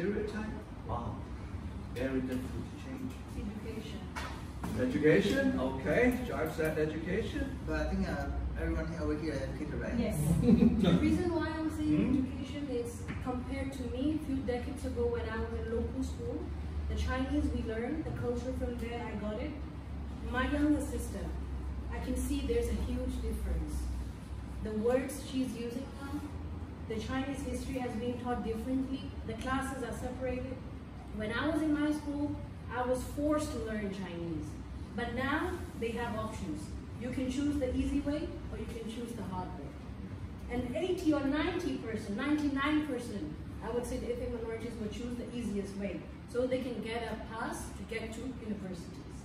stereotype? Wow, very difficult to change. Education. Education, okay, Jive said education. But I think everyone over here is educated, right? Yes. The reason why I'm saying education is compared to me a few decades ago when I was in local school, the Chinese we learned, the culture from there, I got it. My younger sister, I can see there's a huge difference. The words she's using now, the Chinese history has been taught differently, the classes are separated. When I was in my school, I was forced to learn Chinese. But now, they have options. You can choose the easy way, or you can choose the hard way. And 80 or 90%, 99%, I would say the ethnic minorities will choose the easiest way, so they can get a pass to get to universities.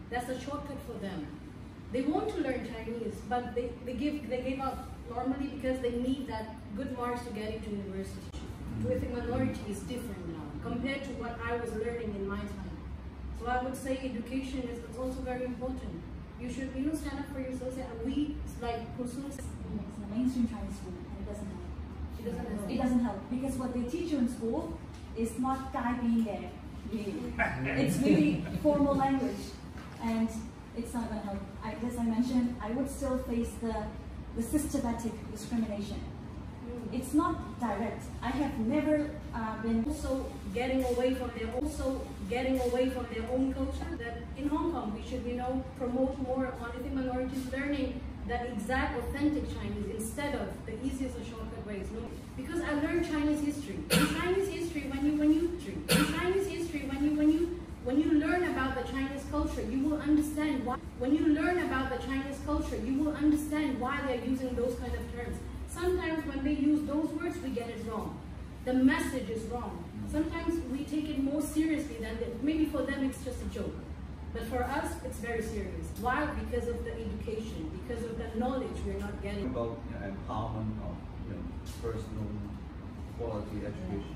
That's a shortcut for them. They want to learn Chinese, but they give up normally because they need that good marks to get into university. To ethnic minority is different now, compared to what I was learning in my time. So I would say education is also very important. You should, stand up for yourself. Say, we like pursue. It's a mainstream Chinese school, and it doesn't help. It doesn't help. It doesn't help because what they teach you in school is not guy being there. Really. It's really formal language, and it's not going to help. As I mentioned, I would still face the systematic discrimination. It's not direct. I have never been also getting away from their own culture. That in Hong Kong we should, promote more on ethnic minorities learning the exact authentic Chinese instead of the easiest or shortcut ways. No, because I learned Chinese history. In Chinese history, when you learn about the Chinese culture, you will understand why. When you learn about the Chinese culture, you will understand why they're using those kind of terms. Sometimes when they use those words, we get it wrong. The message is wrong. Sometimes we take it more seriously than maybe for them it's just a joke. But for us, it's very serious. Why? Because of the education, because of the knowledge we're not getting. About empowerment of personal quality education.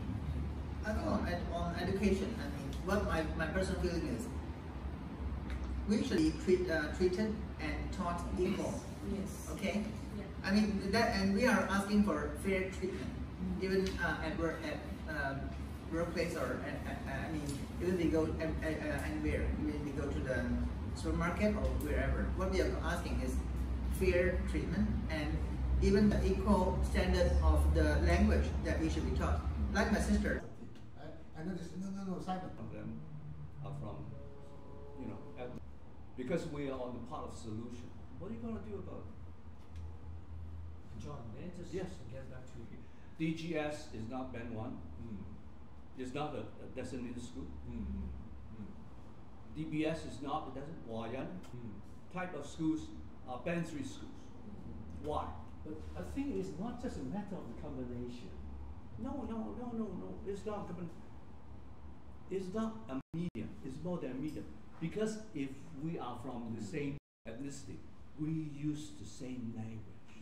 I think on education, I mean, what my personal feeling is, we should be treated and taught equal. Yes. Okay. Yeah. I mean and we are asking for fair treatment, even at work, at workplace, or I mean, even we go anywhere, even we go to the supermarket or wherever. What we are asking is fair treatment and even the equal standard of the language that we should be taught. Like my sister. I know this. No, Simon. Of them are from, because we are on the part of solution. What are you going to do about it? John, may I just get back to you? DGS is not Band 1. It's not a designated school. DBS is not a designated Huayan. Type of schools are Band 3 schools. Why? But I think it's not just a matter of the combination. No. It's not It's not a medium. It's more than a medium. Because if we are from the same ethnicity, we use the same language,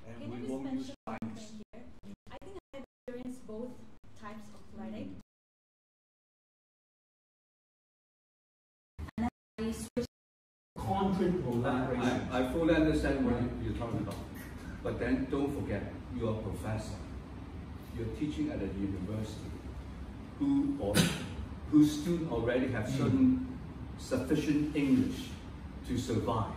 and Can we you won't use just Chinese. here? I think I have experienced both types of learning. And I switched. Conflict collaboration. I fully understand what you're talking about, but then don't forget, you're a professor. You're teaching at a university, whose students already have certain sufficient English to survive.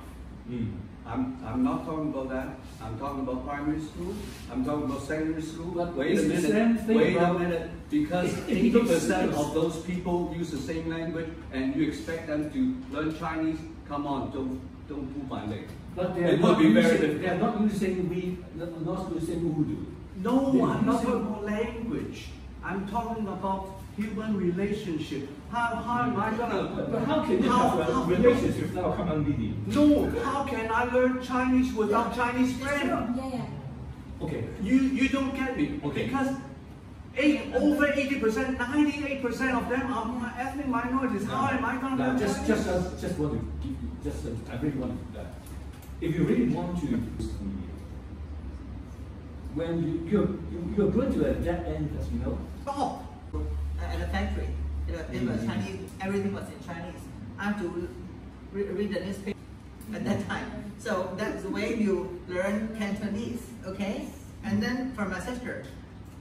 I'm not talking about that. I'm talking about primary school. I'm talking about secondary school. But wait a minute. Because 80% of those people use the same language, and you expect them to learn Chinese. Come on, don't pull my leg. But it would be very difficult. They are not using not using Urdu. No, I'm not talking about language. I'm talking about human relationship. How am I gonna? But how can you have a relationship without common medium? No, how can I learn Chinese without Chinese friends? Yeah. Okay. You don't get me. Okay. Because over 80%, 98% of them are ethnic minorities. How am I gonna learn Chinese? Just want to give you I really want that. If you really want to, when you're going to a dead end, as you know. Stop! At the factory, it was Chinese, everything was in Chinese. I have to read the newspaper at that time. So that's the way you learn Cantonese, okay? And then for my sister,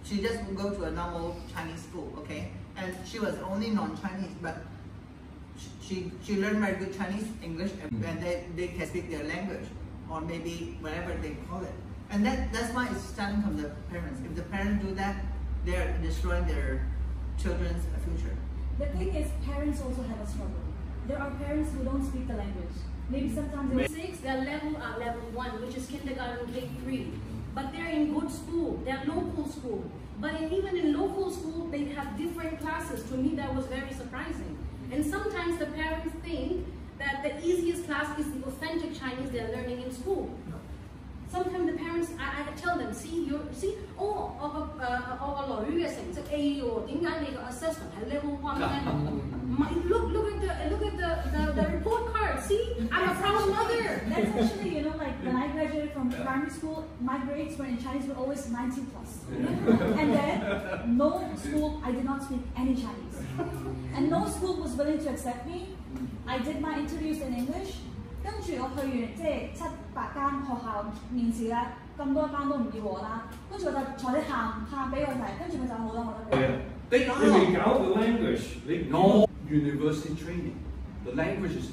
she just go to a normal Chinese school, okay? and she was only non-Chinese, but she learned very good Chinese, English, and they can speak their language, or maybe whatever they call it. And that's why it's starting from the parents. If the parents do that, they're destroying their children's future. The thing is, parents also have a struggle. There are parents who don't speak the language. Maybe sometimes they 6, their level are level 1, which is kindergarten K3. But they're in good school, they're local school. But even in local school, they have different classes. To me, that was very surprising. And sometimes the parents think that the easiest class is the authentic Chinese they're learning in school. Sometimes the parents, I tell them, see, oh, 我個女嘅成績 A 喎，點解你個 assessment 係 level 1 咧？ Look at the report card. See, I'm a proud mother. That's actually, you know, like when I graduated from primary school, my grades were in Chinese were always 90+. And then no school, I did not speak any Chinese, and no school was willing to accept me. I did my interviews in English. 跟住我去完即係7、8間學校面試啦，咁多間都唔要我啦。跟住我就坐啲喊俾我睇，跟住佢就好啦，我覺得。They搞the language. No university training. The language is